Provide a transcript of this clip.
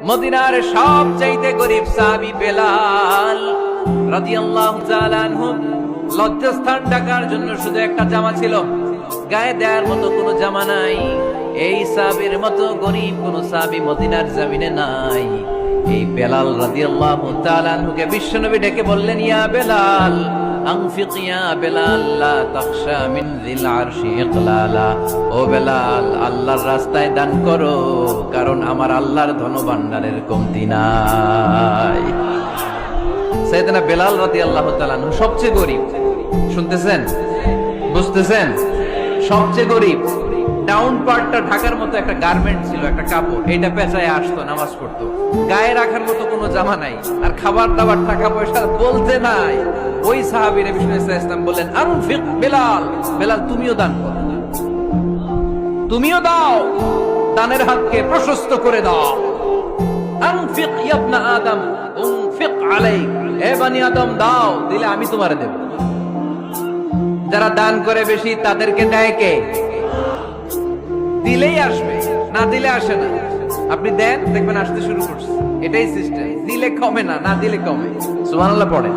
মদিনার সবচাইতে গরিব সাহাবী বেলাল রাদিয়াল্লাহু তাআলা আনহু লজ্জাস্থান ঢাকার জন্য শুধু একটা জামা ছিল, গায়ে দেওয়ার মতো কোনো জামা নাই। এই সাহাবীর মতো গরিব কোন সাহাবী মদিনার জমিনে নাই। এই বেলাল রাদিয়াল্লাহু তাআলা আনহুকে বিশ্বনবী ডেকে বললেন, ইয়া বেলাল আনফিক ইয়া বেলাল লা তাখশা মিন যিল আরশি ইকলালা। ও বেলাল, আল্লাহর রাস্তায় দান করো, কারণ আমার আল্লাহর ধনভাণ্ডারের কমতি নাই। সাইয়েদনা বেলাল রাদিয়াল্লাহু তাআলা আনহু সবচেয়ে গরিব। শুনতেছেন, বুঝতেছেন? সবচেয়ে গরিব। ডাউন পার্টটা ঢাকার মতো একটা গার্মেন্ট ছিল, একটা কাপড়, এটা পেঁচায় আসতো, নামাজ পড়তো। গায়ে রাখার মতো কোনো জামা নাই, আর খাবার দাবার টাকা পয়সা বলতে নাই। ওই সাহাবীর বিষ্ণু ইসলাম বললেন, আনফিক বেলাল, বেলাল তুমিও দান করো, তুমিও দাও, দানের হাতকে প্রশস্ত করে দাও। আনফিক ইবনা আদম উনফিক আলাইক, হে বনি আদম দাও, দিলে আমি তোমারে দেব। যারা দান করে বেশি তাদেরকে দেয় কে? দিলেই আসবে, না দিলে আসে না। আপনি দেন, দেখবেন আসতে শুরু করছে। এটাই সিস্টেম। দিলে কমে না, না দিলে কমে। সুবহানাল্লাহ পড়েন।